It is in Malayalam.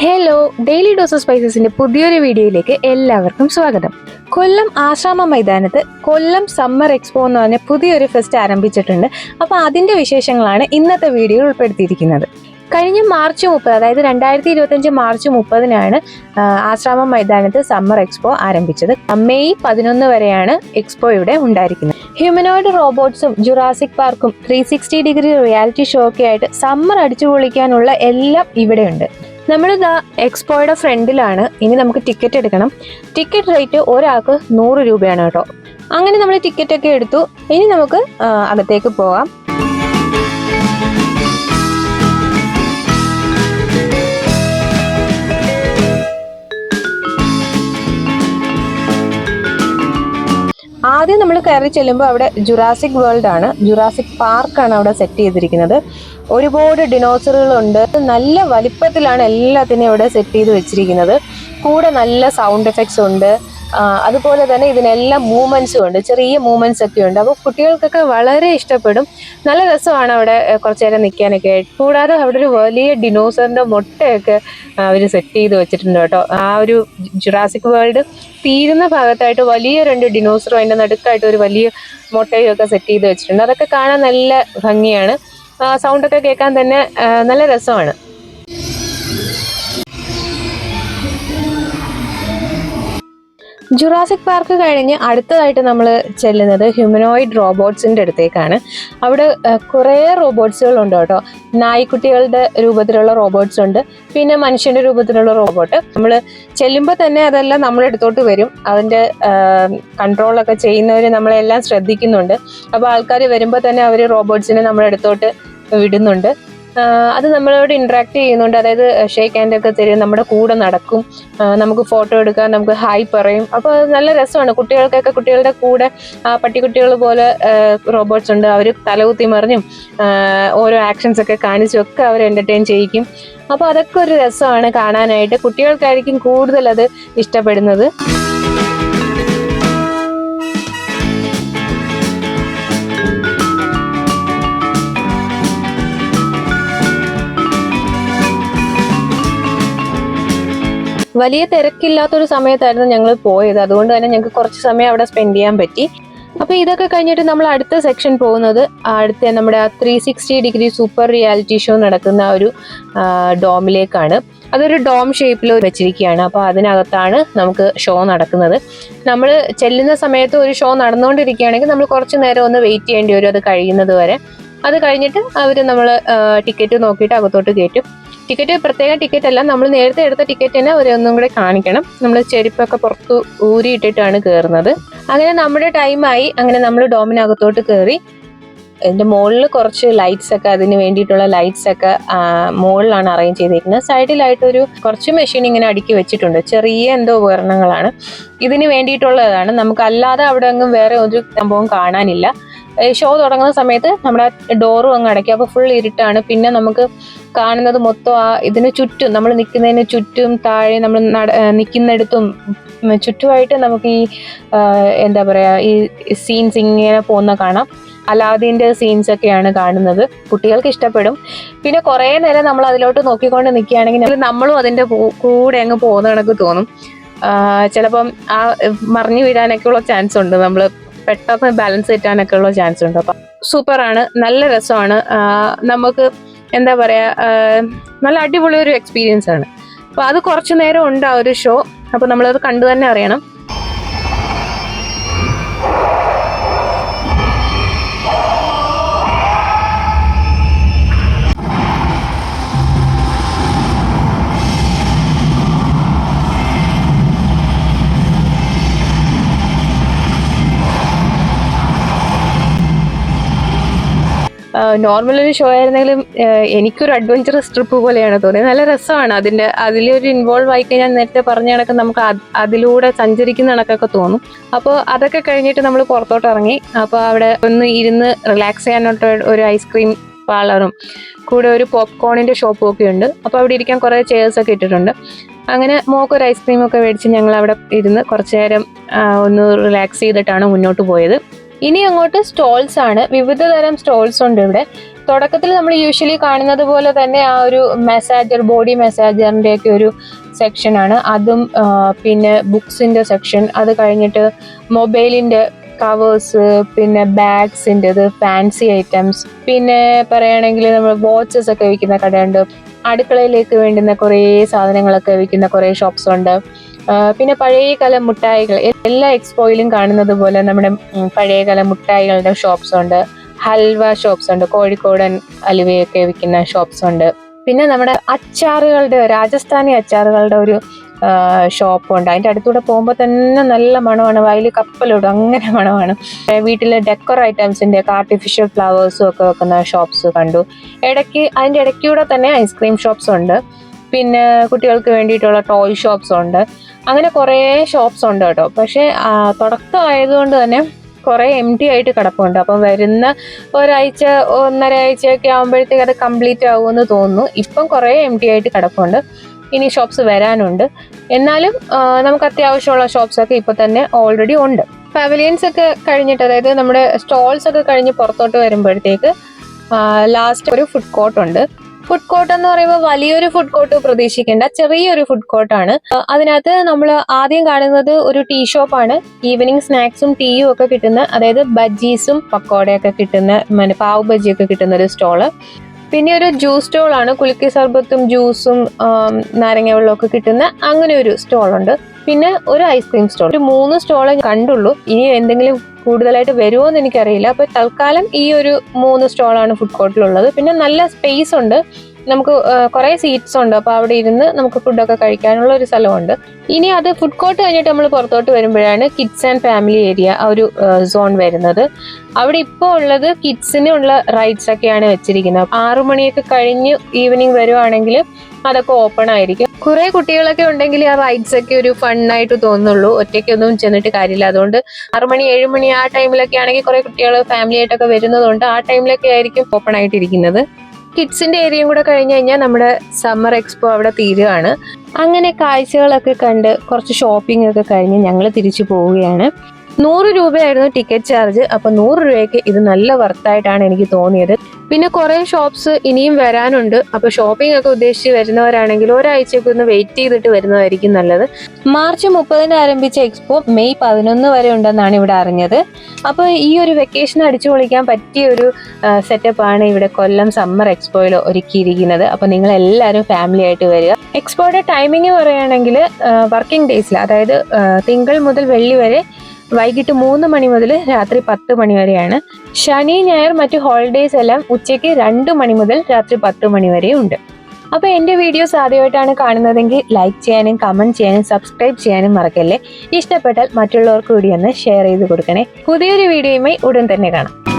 ഹലോ, ഡെയിലി ഡോസ് സ്പൈസസിന്റെ പുതിയൊരു വീഡിയോയിലേക്ക് എല്ലാവർക്കും സ്വാഗതം. കൊല്ലം ആശ്രാമ മൈതാനത്ത് കൊല്ലം സമ്മർ എക്സ്പോ എന്ന് പറഞ്ഞ പുതിയൊരു ഫെസ്റ്റ് ആരംഭിച്ചിട്ടുണ്ട്. അപ്പോൾ അതിന്റെ വിശേഷങ്ങളാണ് ഇന്നത്തെ വീഡിയോയിൽ ഉൾപ്പെടുത്തിയിരിക്കുന്നത്. കഴിഞ്ഞ മാർച്ച് 30, അതായത് 2025 മാർച്ച് 30 ആശ്രാമം മൈതാനത്ത് സമ്മർ എക്സ്പോ ആരംഭിച്ചത്. മെയ് 11 വരെയാണ് എക്സ്പോ ഇവിടെ ഉണ്ടായിരിക്കുന്നത്. ഹ്യൂമനോയിഡ് റോബോട്ട്സും ജുറാസിക് പാർക്കും 360 ഡിഗ്രി റിയാലിറ്റി ഷോ ഒക്കെ ആയിട്ട് സമ്മർ അടിച്ചു പൊളിക്കാനുള്ള എല്ലാം ഇവിടെയുണ്ട്. നമ്മളിതാ എക്സ്പോയുടെ ഫ്രണ്ടിലാണ്. ഇനി നമുക്ക് ടിക്കറ്റ് എടുക്കണം. ടിക്കറ്റ് റേറ്റ് ഒരാൾക്ക് 100 രൂപയാണ് കേട്ടോ. അങ്ങനെ നമ്മൾ ടിക്കറ്റ് ഒക്കെ എടുത്തു. ഇനി നമുക്ക് അകത്തേക്ക് പോവാം. ആദ്യം നമ്മൾ കയറി ചെല്ലുമ്പോൾ അവിടെ ജുറാസിക് വേൾഡ് ആണ്, ജുറാസിക് പാർക്കാണ് അവിടെ സെറ്റ് ചെയ്തിരിക്കുന്നത്. ഒരുപാട് ഡിനോസറുകളുണ്ട്. നല്ല വലിപ്പത്തിലാണ് എല്ലാത്തിനെയും ഇവിടെ സെറ്റ് ചെയ്ത് വെച്ചിരിക്കുന്നത്. കൂടെ നല്ല സൗണ്ട് എഫക്ട്സ് ഉണ്ട്. അതുപോലെ തന്നെ ഇതിനെല്ലാം മൂവ്മെന്റ്സും ഉണ്ട്, ചെറിയ മൂവ്മെന്റ്സ് ഒക്കെ ഉണ്ട്. അപ്പോൾ കുട്ടികൾക്കൊക്കെ വളരെ ഇഷ്ടപ്പെടും. നല്ല രസമാണ് അവിടെ കുറച്ചു നേരം നിൽക്കാനൊക്കെ. കൂടാതെ അവിടെ ഒരു വലിയ ഡിനോസറിന്റെ മുട്ടയൊക്കെ അവർ സെറ്റ് ചെയ്ത് വെച്ചിട്ടുണ്ട് കേട്ടോ. ആ ഒരു ജുറാസിക് വേൾഡ് തീരുന്ന ഭാഗത്തായിട്ട് വലിയ 2 ഡിനോസറും അതിൻ്റെ നടുക്കായിട്ട് ഒരു വലിയ മുട്ടയും ഒക്കെ സെറ്റ് ചെയ്ത് വെച്ചിട്ടുണ്ട്. അതൊക്കെ കാണാൻ നല്ല ഭംഗിയാണ്. സൗണ്ടൊക്കെ കേൾക്കാൻ തന്നെ നല്ല രസമാണ്. ജുറാസിക് പാർക്ക് കഴിഞ്ഞ് അടുത്തതായിട്ട് നമ്മൾ ചെല്ലുന്നത് ഹ്യൂമനോയിഡ് റോബോട്ട്സിൻ്റെ അടുത്തേക്കാണ്. അവിടെ കുറേ റോബോട്ട്സുകളുണ്ട് കേട്ടോ. നായ്ക്കുട്ടികളുടെ രൂപത്തിലുള്ള റോബോട്ട്സ് ഉണ്ട്, പിന്നെ മനുഷ്യൻ്റെ രൂപത്തിലുള്ള റോബോട്ട്. നമ്മൾ ചെല്ലുമ്പോൾ തന്നെ അതെല്ലാം നമ്മുടെ അടുത്തോട്ട് വരും. അതിൻ്റെ കൺട്രോളൊക്കെ ചെയ്യുന്നവർ നമ്മളെല്ലാം ശ്രദ്ധിക്കുന്നുണ്ട്. അപ്പോൾ ആൾക്കാർ വരുമ്പോൾ തന്നെ അവർ റോബോട്ട്സിനെ നമ്മുടെ അടുത്തോട്ട് വിടുന്നുണ്ട്. അത് നമ്മളോട് ഇൻട്രാക്ട് ചെയ്യുന്നുണ്ട്. അതായത് ഷേക്ക് ഹാൻഡ് ഒക്കെ തരും, നമ്മുടെ കൂടെ നടക്കും, നമുക്ക് ഫോട്ടോ എടുക്കാൻ, നമുക്ക് ഹായ് പറയും. അപ്പോൾ അത് നല്ല രസമാണ്. കുട്ടികൾക്കൊക്കെ കുട്ടികളുടെ കൂടെ പട്ടിക്കുട്ടികൾ പോലെ റോബോട്ട്സ് ഉണ്ട്. അവർ തലകുത്തി മറിഞ്ഞും ഓരോ ആക്ഷൻസ് ഒക്കെ കാണിച്ചും ഒക്കെ അവർ എൻ്റർടൈൻ ചെയ്യിക്കും. അപ്പോൾ അതൊക്കെ ഒരു രസമാണ് കാണാനായിട്ട്. കുട്ടികൾക്കായിരിക്കും കൂടുതൽ അത് ഇഷ്ടപ്പെടുന്നത്. വലിയ തിരക്കില്ലാത്തൊരു സമയത്തായിരുന്നു ഞങ്ങൾ പോയത്. അതുകൊണ്ട് തന്നെ ഞങ്ങൾക്ക് കുറച്ച് സമയം അവിടെ സ്പെൻഡ് ചെയ്യാൻ പറ്റി. അപ്പോൾ ഇതൊക്കെ കഴിഞ്ഞിട്ട് നമ്മൾ അടുത്ത സെക്ഷൻ പോകുന്നത് അടുത്ത നമ്മുടെ 360 ഡിഗ്രി സൂപ്പർ റിയാലിറ്റി ഷോ നടക്കുന്ന ഒരു ഡോമിലേക്കാണ്. അതൊരു ഡോം ഷേപ്പിൽ വെച്ചിരിക്കുകയാണ്. അപ്പോൾ അതിനകത്താണ് നമുക്ക് ഷോ നടക്കുന്നത്. നമ്മൾ ചെല്ലുന്ന സമയത്ത് ഒരു ഷോ നടന്നുകൊണ്ടിരിക്കുകയാണെങ്കിൽ നമ്മൾ കുറച്ച് നേരം ഒന്ന് വെയിറ്റ് ചെയ്യേണ്ടി വരും അത് കഴിയുന്നത് വരെ. അത് കഴിഞ്ഞിട്ട് അവർ നമ്മൾ ടിക്കറ്റ് നോക്കിയിട്ട് അകത്തോട്ട് കയറ്റും. ടിക്കറ്റ് പ്രത്യേക ടിക്കറ്റ് അല്ല, നമ്മൾ നേരത്തെ എടുത്ത ടിക്കറ്റ് തന്നെ അവരൊന്നും കൂടെ കാണിക്കണം. നമ്മൾ ചെരുപ്പൊക്കെ പുറത്ത് ഊരിയിട്ടിട്ടാണ് കയറുന്നത്. അങ്ങനെ നമ്മുടെ ടൈമായി. അങ്ങനെ നമ്മൾ ഡോമിനകത്തോട്ട് കയറി. അതിൻ്റെ മുകളിൽ കുറച്ച് ലൈറ്റ്സ് ഒക്കെ, അതിന് വേണ്ടിയിട്ടുള്ള ലൈറ്റ്സ് ഒക്കെ മുകളിലാണ് അറേഞ്ച് ചെയ്തിരിക്കുന്നത്. സൈഡിലായിട്ടൊരു കുറച്ച് മെഷീൻ ഇങ്ങനെ അടുക്കി വെച്ചിട്ടുണ്ട്. ചെറിയ എന്തോ ഉപകരണങ്ങളാണ് ഇതിന് വേണ്ടിയിട്ടുള്ളതാണ്. നമുക്കല്ലാതെ അവിടെ അങ്ങും വേറെ ഒരു സംഭവം കാണാനില്ല. ഷോ തുടങ്ങുന്ന സമയത്ത് നമ്മുടെ ഡോറും അങ്ങ് അടയ്ക്കും. അപ്പോൾ ഫുൾ ഇരുട്ടാണ്. പിന്നെ നമുക്ക് കാണുന്നത് മൊത്തം ഇതിന് ചുറ്റും, നമ്മൾ നിൽക്കുന്നതിന് ചുറ്റും താഴെ നമ്മൾ നിൽക്കുന്നിടത്തും ചുറ്റുമായിട്ട് നമുക്ക് ഈ എന്താ പറയുക, ഈ സീൻസ് ഇങ്ങനെ പോകുന്ന കാണാം. അലാദീൻ്റെ സീൻസ് ഒക്കെയാണ് കാണുന്നത്. കുട്ടികൾക്ക് ഇഷ്ടപ്പെടും. പിന്നെ കുറേ നേരം നമ്മൾ അതിലോട്ട് നോക്കിക്കൊണ്ട് നിൽക്കുകയാണെങ്കിൽ നമ്മളും അതിൻ്റെ കൂടെ അങ്ങ് പോകുന്ന കണക്ക് തോന്നും. ചിലപ്പം മറിഞ്ഞു വീഴാനൊക്കെ ഉള്ള ചാൻസ് ഉണ്ട്. നമ്മൾ പെട്ടെന്ന് ബാലൻസ് തെറ്റാനൊക്കെ ഉള്ള ചാൻസ് ഉണ്ട്. അപ്പം സൂപ്പറാണ്, നല്ല രസമാണ്. നമുക്ക് എന്താ പറയുക, നല്ല അടിപൊളി ഒരു എക്സ്പീരിയൻസ് ആണ്. അപ്പോൾ അത് കുറച്ച് നേരം ഉണ്ട് ആ ഒരു ഷോ. അപ്പോൾ നമ്മളത് കണ്ടു തന്നെ അറിയണം. നോർമൽ ഒരു ഷോ ആയിരുന്നെങ്കിലും എനിക്കൊരു അഡ്വഞ്ചറസ് ട്രിപ്പ് പോലെയാണ് തോന്നിയത്. നല്ല രസമാണ്. അതിലൊരു ഇൻവോൾവ് ആയിക്കഴിഞ്ഞാൽ നേരത്തെ പറഞ്ഞ കണക്ക് നമുക്ക് അതിലൂടെ സഞ്ചരിക്കുന്ന കണക്കൊക്കെ തോന്നും. അപ്പോൾ അതൊക്കെ കഴിഞ്ഞിട്ട് നമ്മൾ പുറത്തോട്ട് ഇറങ്ങി. അപ്പോൾ അവിടെ ഒന്ന് ഇരുന്ന് റിലാക്സ് ചെയ്യാനായിട്ട് ഒരു ഐസ്ക്രീം പാർലറും കൂടെ ഒരു പോപ്കോണിൻ്റെ ഷോപ്പും ഒക്കെ ഉണ്ട്. അപ്പോൾ അവിടെ ഇരിക്കാൻ കുറേ ചെയർസൊക്കെ ഇട്ടിട്ടുണ്ട്. അങ്ങനെ മോക്കൊരു ഐസ്ക്രീമൊക്കെ മേടിച്ച് ഞങ്ങൾ അവിടെ ഇരുന്ന് കുറച്ച് നേരം ഒന്ന് റിലാക്സ് ചെയ്തിട്ടാണ് മുന്നോട്ട് പോയത്. ഇനി അങ്ങോട്ട് സ്റ്റോൾസ് ആണ്. വിവിധ തരം സ്റ്റോൾസ് ഉണ്ട് ഇവിടെ. തുടക്കത്തിൽ നമ്മൾ യൂഷ്വലി കാണുന്നത് പോലെ തന്നെ ആ ഒരു മെസ്സാജർ, ബോഡി മെസ്സാജറിന്റെ ഒക്കെ ഒരു സെക്ഷനാണ് അതും. പിന്നെ ബുക്സിന്റെ സെക്ഷൻ, അത് കഴിഞ്ഞിട്ട് മൊബൈലിന്റെ കവേഴ്സ്, പിന്നെ ബാഗ്സിൻ്റെത്, ഫാൻസി ഐറ്റംസ്, പിന്നെ പറയുകയാണെങ്കിൽ നമ്മൾ വാച്ചസ് ഒക്കെ വിൽക്കുന്ന കടയുണ്ട്. അടുക്കളയിലേക്ക് വേണ്ടുന്ന കുറേ സാധനങ്ങളൊക്കെ വിൽക്കുന്ന കുറേ ഷോപ്സ് ഉണ്ട്. പിന്നെ പഴയകാല മുട്ടായികൾ, എല്ലാ എക്സ്പോയിലും കാണുന്നത് പോലെ നമ്മുടെ പഴയകാല മുട്ടായികളുടെ ഷോപ്സ് ഉണ്ട്. ഹൽവ ഷോപ്സ് ഉണ്ട്, കോഴിക്കോടൻ അലുവയൊക്കെ വിൽക്കുന്ന ഷോപ്സ് ഉണ്ട്. പിന്നെ നമ്മുടെ അച്ചാറുകളുടെ, രാജസ്ഥാനി അച്ചാറുകളുടെ ഒരു ഷോപ്പുണ്ട്. അതിൻ്റെ അടുത്തൂടെ പോകുമ്പോൾ തന്നെ നല്ല മണമാണ്, വയലിൽ കപ്പലിടും അങ്ങനെ മണമാണ്. വീട്ടിലെ ഡെക്കർ ഐറ്റംസിൻ്റെ ഒക്കെ ആർട്ടിഫിഷ്യൽ ഫ്ലവേഴ്സും ഒക്കെ വെക്കുന്ന ഷോപ്സ് കണ്ടു. അതിൻ്റെ ഇടയ്ക്കൂടെ തന്നെ ഐസ്ക്രീം ഷോപ്സ് ഉണ്ട്. പിന്നെ കുട്ടികൾക്ക് വേണ്ടിയിട്ടുള്ള ടോയ് ഷോപ്സ് ഉണ്ട്. അങ്ങനെ കുറേ ഷോപ്സ് ഉണ്ട് കേട്ടോ. പക്ഷേ തുടക്കമായതുകൊണ്ട് തന്നെ കുറേ എംപ്റ്റി ആയിട്ട് കിടപ്പുണ്ട്. അപ്പം വരുന്ന ഒരാഴ്ച 1.5 ആഴ്ചയൊക്കെ ആകുമ്പോഴത്തേക്ക് അത് കംപ്ലീറ്റ് ആകുമെന്ന് തോന്നുന്നു. ഇപ്പം കുറേ എംപ്റ്റി ആയിട്ട് കിടപ്പുണ്ട്. ഇനി ഷോപ്സ് വരാനുണ്ട്. എന്നാലും നമുക്ക് അത്യാവശ്യമുള്ള ഷോപ്സ് ഒക്കെ ഇപ്പോൾ തന്നെ ഓൾറെഡി ഉണ്ട്. പവലിയൻസ് ഒക്കെ കഴിഞ്ഞിട്ട്, അതായത് നമ്മുടെ സ്റ്റാൾസ് ഒക്കെ കഴിഞ്ഞ് പുറത്തോട്ട് വരുമ്പോഴത്തേക്ക് ലാസ്റ്റ് ഒരു ഫുഡ് കോർട്ട് ഉണ്ട്. ഫുഡ് കോർട്ട് എന്ന് പറയുമ്പോൾ വലിയൊരു ഫുഡ് കോർട്ട് പ്രതീക്ഷിക്കേണ്ട, ചെറിയൊരു ഫുഡ് കോർട്ടാണ്. അതിനകത്ത് നമ്മൾ ആദ്യം കാണുന്നത് ഒരു ടീ ഷോപ്പാണ്. ഈവനിങ് സ്നാക്സും ടീയും ഒക്കെ കിട്ടുന്ന, അതായത് ബജ്ജീസും പക്കോടയൊക്കെ കിട്ടുന്ന, പാവ് ബജ്ജിയൊക്കെ കിട്ടുന്ന ഒരു സ്റ്റോള്. പിന്നെ ഒരു ജ്യൂസ് സ്റ്റോളാണ്, കുലുക്കി സർബത്തും ജ്യൂസും നാരങ്ങ വെള്ളമൊക്കെ കിട്ടുന്ന അങ്ങനെ ഒരു സ്റ്റോളുണ്ട്. പിന്നെ ഒരു ഐസ്ക്രീം സ്റ്റോൾ. ഒരു 3 സ്റ്റോളെ കണ്ടുള്ളൂ. ഇനി എന്തെങ്കിലും കൂടുതലായിട്ട് വരുമോ എന്ന് എനിക്കറിയില്ല. അപ്പോൾ തൽക്കാലം ഈ ഒരു 3 സ്റ്റോളാണ് ഫുഡ് കോർട്ടിലുള്ളത്. പിന്നെ നല്ല സ്പേസ് ഉണ്ട്, നമുക്ക് കുറേ സീറ്റ്സ് ഉണ്ട്. അപ്പോൾ അവിടെ ഇരുന്ന് നമുക്ക് ഫുഡൊക്കെ കഴിക്കാനുള്ള ഒരു സ്ഥലമുണ്ട്. ഇനി അത് ഫുഡ് കോർട്ട് കഴിഞ്ഞിട്ട് നമ്മൾ പുറത്തോട്ട് വരുമ്പോഴാണ് കിഡ്സ് ആൻഡ് ഫാമിലി ഏരിയ ആ ഒരു സോൺ വരുന്നത്. അവിടെ ഇപ്പോൾ ഉള്ളത് കിഡ്സിനുള്ള റൈഡ്സ് ഒക്കെയാണ് വെച്ചിരിക്കുന്നത്. 6 മണിയൊക്കെ കഴിഞ്ഞ് ഈവനിങ് വരുവാണെങ്കിൽ അതൊക്കെ ഓപ്പൺ ആയിരിക്കും. കുറെ കുട്ടികളൊക്കെ ഉണ്ടെങ്കിൽ ആ റൈഡ്സ് ഒക്കെ ഒരു ഫണ്ണായിട്ട് തോന്നുള്ളൂ. ഒറ്റയ്ക്കൊന്നും ചെന്നിട്ട് കാര്യമില്ല. അതുകൊണ്ട് 6 മണി 7 മണി ആ ടൈമിലൊക്കെ ആണെങ്കിൽ കുറെ കുട്ടികൾ ഫാമിലി ആയിട്ടൊക്കെ വരുന്നതുകൊണ്ട് ആ ടൈമിലൊക്കെ ആയിരിക്കും ഓപ്പൺ ആയിട്ടിരിക്കുന്നത്. കിഡ്സിന്റെ ഏരിയയും കൂടെ കഴിഞ്ഞ് കഴിഞ്ഞാൽ നമ്മുടെ സമ്മർ എക്സ്പോ അവിടെ തീരുകയാണ്. അങ്ങനെ കാഴ്ചകളൊക്കെ കണ്ട് കുറച്ച് ഷോപ്പിംഗ് ഒക്കെ കഴിഞ്ഞ് ഞങ്ങൾ തിരിച്ചു പോവുകയാണ്. 100 രൂപയായിരുന്നു ടിക്കറ്റ് ചാർജ്. അപ്പോൾ 100 രൂപയ്ക്ക് ഇത് നല്ല വർത്തായിട്ടാണ് എനിക്ക് തോന്നിയത്. പിന്നെ കുറേ ഷോപ്സ് ഇനിയും വരാനുണ്ട്. അപ്പോൾ ഷോപ്പിംഗ് ഒക്കെ ഉദ്ദേശിച്ച് വരുന്നവരാണെങ്കിൽ ഒരാഴ്ചയൊക്കെ ഒന്ന് വെയിറ്റ് ചെയ്തിട്ട് വരുന്നതായിരിക്കും നല്ലത്. മാർച്ച് 30 ആരംഭിച്ച എക്സ്പോ മെയ് 11 വരെ ഉണ്ടെന്നാണ് ഇവിടെ അറിഞ്ഞത്. അപ്പോൾ ഈ ഒരു വെക്കേഷൻ അടിച്ചു പൊളിക്കാൻ പറ്റിയ ഒരു സെറ്റപ്പാണ് ഇവിടെ കൊല്ലം സമ്മർ എക്സ്പോയിൽ ഒരുക്കിയിരിക്കുന്നത്. അപ്പോൾ നിങ്ങൾ എല്ലാവരും ഫാമിലി ആയിട്ട് വരിക. എക്സ്പോയുടെ ടൈമിംഗ് പറയുകയാണെങ്കിൽ വർക്കിംഗ് ഡേയ്സിൽ, അതായത് തിങ്കൾ മുതൽ വെള്ളി വരെ വൈകിട്ട് 3 മണി മുതൽ രാത്രി 10 മണി വരെയാണ്. ശനി ഞായർ മറ്റു ഹോളിഡേയ്സ് എല്ലാം ഉച്ചയ്ക്ക് 2 മണി മുതൽ രാത്രി 10 മണി വരെ ഉണ്ട്. അപ്പോൾ എൻ്റെ വീഡിയോസ് ആദ്യമായിട്ടാണ് കാണുന്നതെങ്കിൽ ലൈക്ക് ചെയ്യാനും കമൻറ്റ് ചെയ്യാനും സബ്സ്ക്രൈബ് ചെയ്യാനും മറക്കല്ലേ. ഇഷ്ടപ്പെട്ടാൽ മറ്റുള്ളവർക്ക് കൂടി ഒന്ന് ഷെയർ ചെയ്ത് കൊടുക്കണേ. പുതിയൊരു വീഡിയോയുമായി ഉടൻ തന്നെ കാണാം.